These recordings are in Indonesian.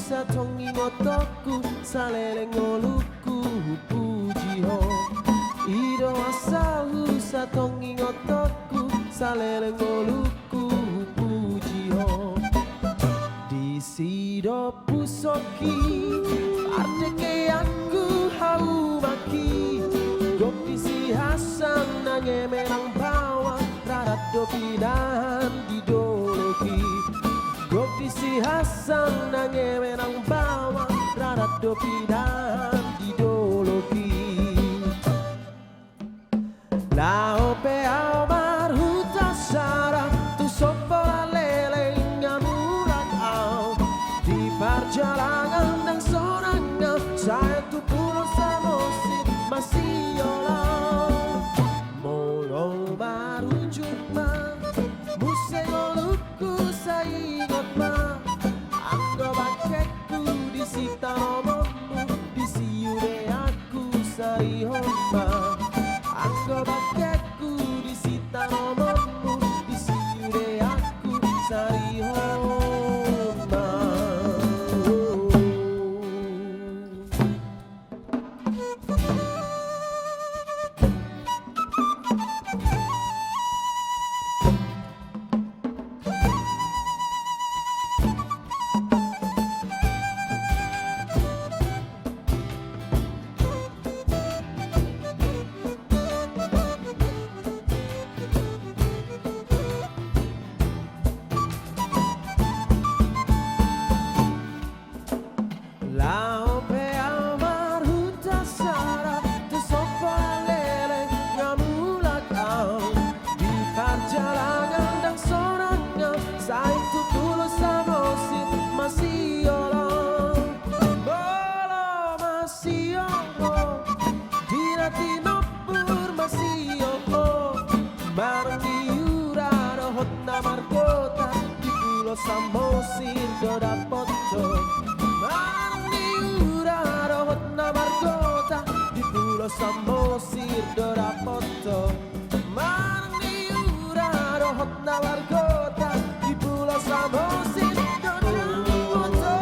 satongi ngotoku salele ngoluku pujiho Ido asahu satongi ngotoku salele ngoluku pujiho Di sido pusoki ardeke aku hau maki Gopi si Hasan nange merang bawang rarat dopi dan didoloki Gopi si Hasan nange menang bawang rarat dopi dan didoloki Lao pe amar huta sara tu sopora lele ngamuran au di perjalanan dan sorangan saya tu pulau samosi masih olah molo baru jumpa musengoluku saingot ma anggo baketku di sita nomormu di siure aku saihoma anggo baketku di sita nomormu di siure aku saihoma Lao pe amar huta sara tu sopa lele ngamulak au di perjalanan dan sorangan saya tu tulus samosi masih olah bolo masih olah dinati nopur masih olah bareng diura rohot namar kota di pulau Samosir doda foto Margota di pulau Samosir dora foto Mani ura rohot na Margota di pulau Samosir dora foto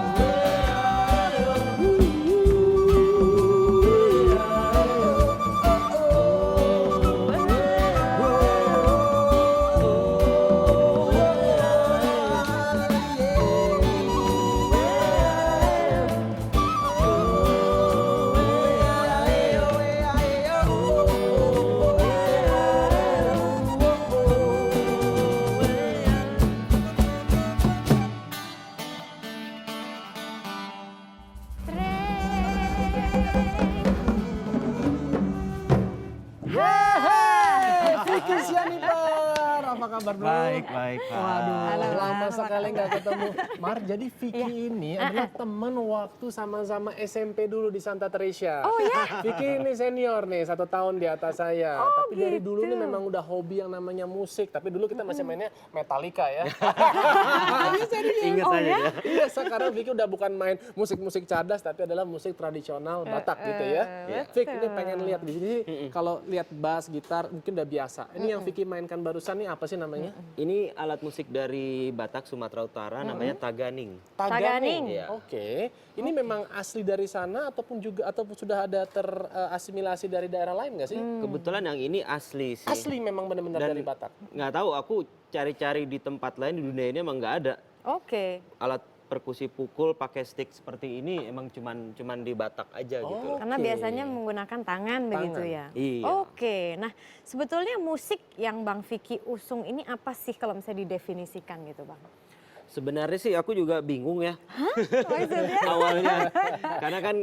Vicky Sianipar, apa kabar bro? Baik, baik, Pak. Waduh, Halo, lama Mar, sekali nggak ketemu. Mar, jadi Vicky Iya. ini adalah teman waktu sama-sama SMP dulu di Santa Teresa. Oh ya? Vicky ini senior nih, 1 tahun di atas saya. Oh, Tapi dari gitu. dulu nih memang udah hobi yang namanya musik. Tapi dulu kita masih mainnya Metallica ya. Iya serius. Ingat Oh, aja ya? ya. Iya, sekarang Vicky udah bukan main musik-musik cadas, tapi adalah musik tradisional Batak gitu ya. Vicky ini pengen lihat di sini. Kalau lihat bass, gitar mungkin udah biasa. Ini yang Vicky mainkan barusan nih apa sih namanya? Ini alat musik dari Batak, Sumatera Utara, namanya taganing. Taganing. Iya. Oke. Ini memang asli dari sana ataupun juga ataupun sudah ada terasimilasi dari daerah lain nggak sih? Kebetulan yang ini asli sih. Asli memang benar-benar Dan dari Batak. nggak tahu, aku cari-cari di tempat lain di dunia ini emang nggak ada. Oke. Alat perkusi pukul pakai stick seperti ini emang cuman di Batak aja gitu. Karena Oke. biasanya menggunakan tangan begitu ya. Iya. Oke. Nah, sebetulnya musik yang Bang Vicky usung ini apa sih kalau misalnya didefinisikan gitu, Bang? Sebenarnya sih aku juga bingung ya Maksudnya? awalnya. Karena kan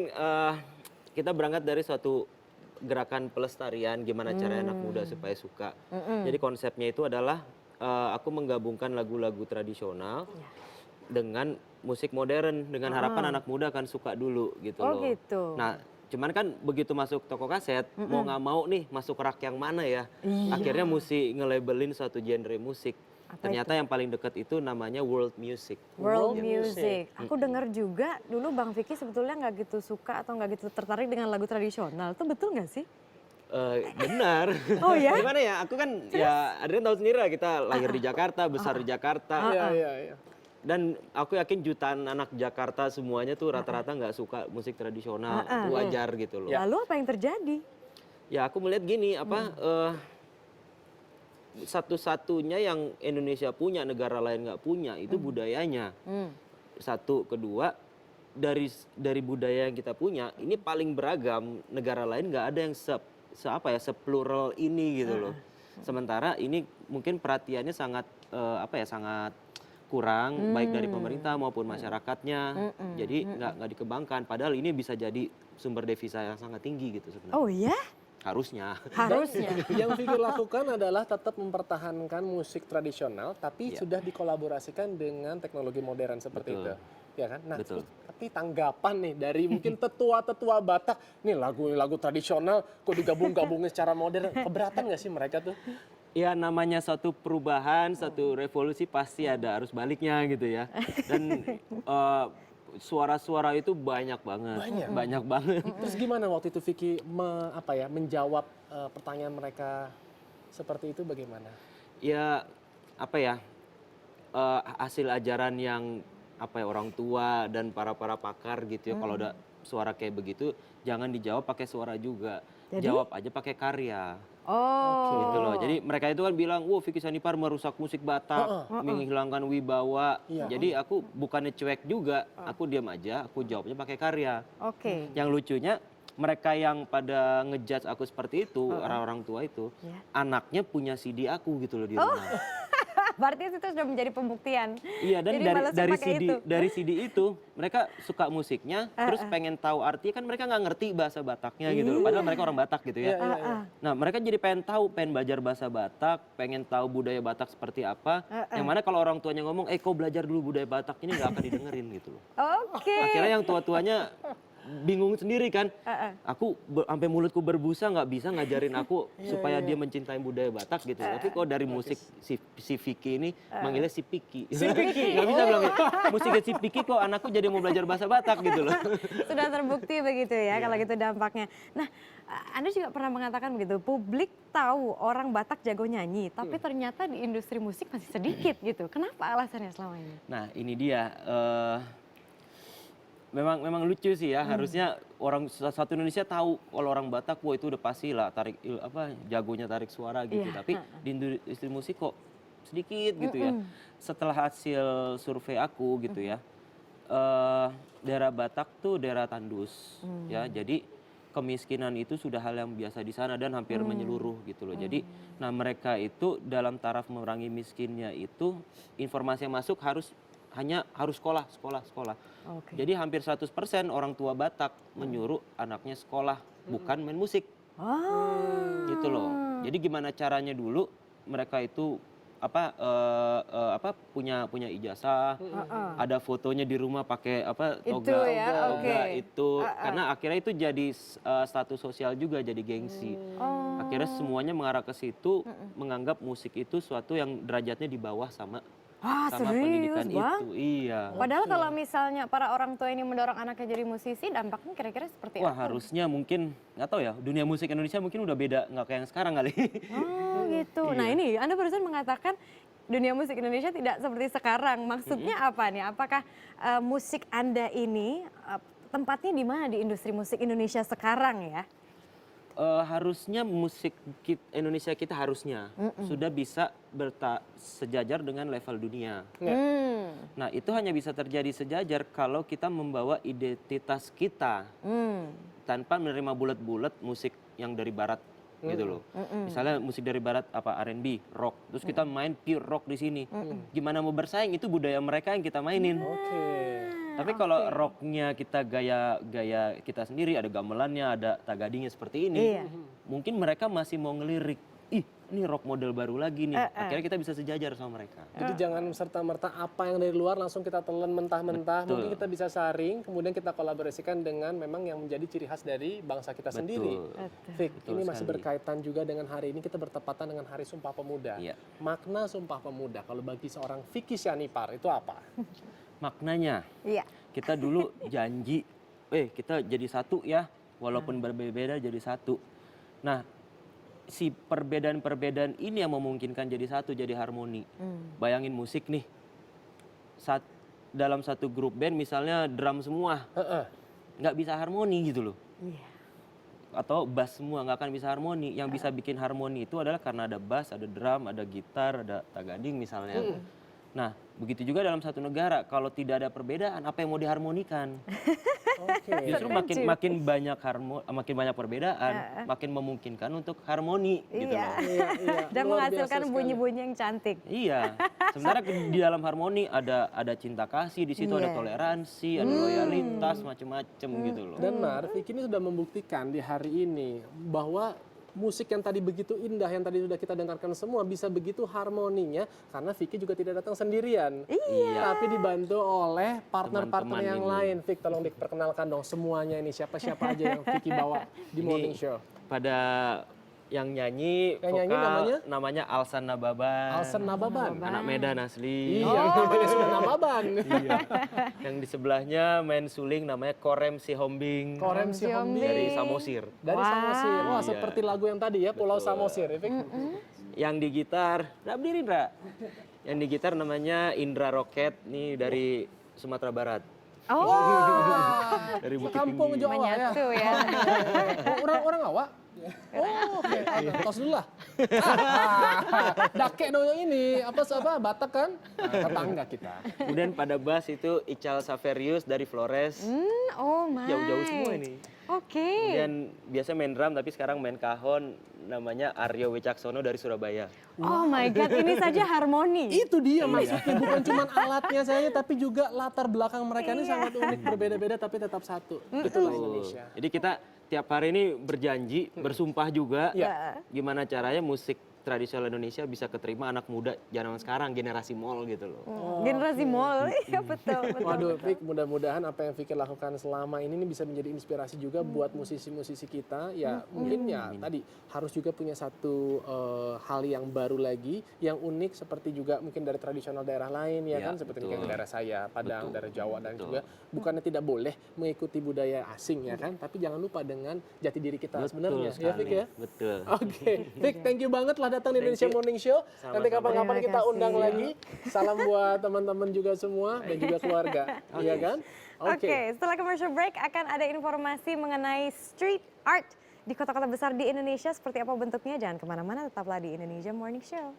kita berangkat dari suatu gerakan pelestarian gimana caranya anak muda supaya suka. Jadi konsepnya itu adalah aku menggabungkan lagu-lagu tradisional dengan musik modern dengan harapan anak muda akan suka dulu gitu Oh, loh. gitu. Nah, cuman kan begitu masuk toko kaset mau nggak mau nih masuk rak yang mana ya. Akhirnya mesti nge-labelin suatu genre musik. Apa Ternyata yang paling dekat itu namanya world music. World World music. Aku dengar juga dulu Bang Vicky sebetulnya nggak gitu suka atau nggak gitu tertarik dengan lagu tradisional. Itu betul nggak sih? Benar. Oh ya? Gimana ya? Aku kan ya Adrian tahu sendiri lah kita lahir di Jakarta, besar di Jakarta. Iya, iya, iya. Dan aku yakin jutaan anak Jakarta semuanya tuh rata-rata nggak suka musik tradisional, itu wajar gitu loh. Lalu apa yang terjadi? Ya aku melihat gini, satu-satunya yang Indonesia punya, negara lain nggak punya, itu budayanya. Satu, kedua, dari budaya yang kita punya, ini paling beragam, negara lain nggak ada yang seplural ini gitu loh. Sementara ini mungkin perhatiannya sangat sangat kurang, baik dari pemerintah maupun masyarakatnya. Jadi nggak dikembangkan. Padahal ini bisa jadi sumber devisa yang sangat tinggi gitu sebenarnya. Oh ya? Harusnya. Harusnya. Yang Vicky lakukan adalah tetap mempertahankan musik tradisional, tapi Iya. sudah dikolaborasikan dengan teknologi modern seperti Betul. itu. Ya kan? Nah, Betul. tapi tanggapan nih dari mungkin tetua-tetua Batak, nih lagu tradisional kok digabung-gabungin secara modern, keberatan nggak sih mereka tuh? Ya namanya suatu perubahan, satu revolusi pasti ada arus baliknya gitu ya. Dan suara-suara itu banyak banget. Banyak banget. Terus gimana waktu itu Vicky menjawab pertanyaan mereka seperti itu bagaimana? Ya hasil ajaran yang orang tua dan para pakar gitu ya. Kalau ada suara kayak begitu jangan dijawab pakai suara juga. Jadi? Jawab aja pakai karya. Oh. Gitu loh. Jadi mereka itu kan bilang, "Wah, Vicky Sanipar merusak musik Batak, menghilangkan wibawa." Iya. Jadi aku bukannya cuek juga, aku diam aja, aku jawabnya pakai karya. Oke. Yang lucunya mereka yang pada ngejudge aku seperti itu, orang-orang tua itu, Iya. anaknya punya CD aku gitu loh di rumah. Berarti itu sudah menjadi pembuktian. Iya, dan Jadi balasnya pakai itu. dari CD itu mereka suka musiknya, terus pengen tahu artinya, kan mereka nggak ngerti bahasa Bataknya gitu loh. Padahal mereka orang Batak gitu ya. Nah, mereka jadi pengen belajar bahasa Batak, pengen tahu budaya Batak seperti apa. Yang mana kalau orang tuanya ngomong, kau belajar dulu budaya Batak, ini nggak akan didengerin gitu loh. Oke. Akhirnya yang tua-tuanya bingung sendiri kan. Aku sampai mulutku berbusa nggak bisa ngajarin aku supaya dia mencintai budaya Batak gitu. Tapi kok dari musik si Vicky ini manggilnya si Piki. Si Piki. Nggak bisa bilang musiknya si Piki kok anakku jadi mau belajar bahasa Batak gitu loh. Sudah terbukti begitu ya kalau gitu dampaknya. Nah, Anda juga pernah mengatakan begitu, publik tahu orang Batak jago nyanyi, tapi ternyata di industri musik masih sedikit gitu. Kenapa alasannya selama ini? Nah ini dia. Memang lucu sih ya, harusnya orang satu Indonesia tahu kalau orang Batak, wah itu udah pasti lah jagonya tarik suara gitu. Iya. Tapi di industri musik kok sedikit gitu ya. Setelah hasil survei aku gitu ya, daerah Batak tuh daerah tandus ya. Jadi kemiskinan itu sudah hal yang biasa di sana dan hampir menyeluruh gitu loh. Jadi nah mereka itu dalam taraf memerangi miskinnya itu, informasi yang masuk harus sekolah. Oke. Jadi hampir 100% orang tua Batak menyuruh anaknya sekolah, bukan main musik. Gitu loh. Jadi gimana caranya dulu mereka itu punya ijazah, ada fotonya di rumah pakai toga, ya, toga oke. itu, karena akhirnya itu jadi status sosial juga, jadi gengsi. Akhirnya semuanya mengarah ke situ, menganggap musik itu suatu yang derajatnya di bawah sama pendidikan serius Bang? itu. Iya. Padahal kalau misalnya para orang tua ini mendorong anaknya jadi musisi, dampaknya kira-kira seperti Wah, apa? harusnya mungkin nggak tahu ya, dunia musik Indonesia mungkin udah beda, nggak kayak yang sekarang kali. Oh gitu. Nah ini Anda barusan mengatakan dunia musik Indonesia tidak seperti sekarang. Maksudnya apa nih? Apakah musik Anda ini tempatnya di mana di industri musik Indonesia sekarang ya? Harusnya musik Indonesia kita harusnya sudah bisa sejajar dengan level dunia. Nah itu hanya bisa terjadi sejajar kalau kita membawa identitas kita tanpa menerima bulat-bulat musik yang dari barat gitu loh. Misalnya musik dari barat R&B, rock, terus kita main pure rock di sini. Gimana mau bersaing, itu budaya mereka yang kita mainin. Tapi kalau rocknya kita gaya kita sendiri, ada gamelannya, ada tagadingnya seperti ini, mungkin mereka masih mau ngelirik, ini rock model baru lagi nih. Akhirnya kita bisa sejajar sama mereka. Jadi jangan serta-merta apa yang dari luar langsung kita telan mentah-mentah. Mungkin kita bisa saring, kemudian kita kolaborasikan dengan memang yang menjadi ciri khas dari bangsa kita sendiri. Vic, ini masih berkaitan juga dengan hari ini, kita bertepatan dengan Hari Sumpah Pemuda. Iya. Makna Sumpah Pemuda, kalau bagi seorang Vicky Sanipar itu apa? Maknanya, kita dulu janji, kita jadi satu ya, walaupun berbeda jadi satu. Nah, si perbedaan-perbedaan ini yang memungkinkan jadi satu, jadi harmoni. Bayangin musik nih, dalam satu grup band misalnya drum semua, Heeh. nggak bisa harmoni gitu loh. Iya. Atau bass semua nggak akan bisa harmoni. Yang bisa bikin harmoni itu adalah karena ada bass, ada drum, ada gitar, ada tagading misalnya. Nah, begitu juga dalam satu negara, kalau tidak ada perbedaan, apa yang mau diharmonikan? Oke. Justru makin banyak perbedaan, makin memungkinkan untuk harmoni gitu Iya. loh. Iya, iya. Dan Luar biasa menghasilkan sekali. bunyi-bunyi yang cantik. Iya, sebenarnya di dalam harmoni ada cinta kasih, di situ ada Iya. toleransi, ada loyalitas, macem-macem gitu loh. Dan Mar, Vicky ini sudah membuktikan di hari ini bahwa musik yang tadi begitu indah, yang tadi sudah kita dengarkan semua bisa begitu harmoninya karena Vicky juga tidak datang sendirian. Iya. Tapi dibantu oleh partner-partner Teman-teman yang ini. lain. Vic, tolong diperkenalkan dong semuanya ini siapa-siapa aja yang Vicky bawa di morning show. Pada yang nyanyi, Yang nyanyi vokal namanya Alsan Nababan. Alsen Nababan. Anak Medan asli. Iya, namanya sudah Nababan. Yang di sebelahnya main suling namanya Korem Sihombing Korem Sihombing. dari Samosir. Dari Samosir. Wah, Iya. seperti lagu yang tadi ya, Pulau Samosir. Ya, Vic? Yang di gitar, berdiri Indra. Yang di gitar namanya Indra Roket nih dari Sumatera Barat. Oh, Dari Bukit Kampung Tinggi. Jawa ya. menyatu ya. Orang awak? Oh, oke. Tos dulu lah. Dake dong ini, apa Batak kan? Nah, tetangga kita. Kemudian pada bass itu Ical Saverius dari Flores. Oh my. Jauh-jauh semua ini. Oke. Kemudian biasa main drum tapi sekarang main kahon namanya Aryo Wicaksono dari Surabaya. Oh my God, ini saja harmoni. Itu dia maksudnya, bukan cuma alatnya saja, tapi juga latar belakang mereka ini sangat unik, berbeda-beda tapi tetap satu. Itulah Indonesia. Jadi kita tiap hari ini berjanji, bersumpah juga Iya. gimana caranya musik tradisional Indonesia bisa keterima anak muda zaman sekarang, generasi mall gitu loh. Generasi mall, iya betul. Waduh, Vic, mudah-mudahan apa yang Vicky lakukan selama ini bisa menjadi inspirasi juga buat musisi-musisi kita. Ya, mungkin ya tadi harus juga punya satu hal yang baru lagi, yang unik seperti juga mungkin dari tradisional daerah lain ya Ya, kan, seperti betul. mungkin daerah saya, Padang, Betul. daerah Jawa dan Betul. juga bukannya tidak boleh mengikuti budaya asing ya kan, tapi jangan lupa dengan jati diri kita sebenarnya. Ya, Vic ya. Betul. Oke, Vic, thank you banget lah datang di Indonesia you. Morning Show. Nanti Sama-sama. kapan-kapan Terima kita undang kasih. lagi. Salam buat teman-teman juga semua dan juga keluarga. Iya kan? Oke, setelah commercial break akan ada informasi mengenai street art di kota-kota besar di Indonesia. Seperti apa bentuknya? Jangan kemana-mana, tetaplah di Indonesia Morning Show.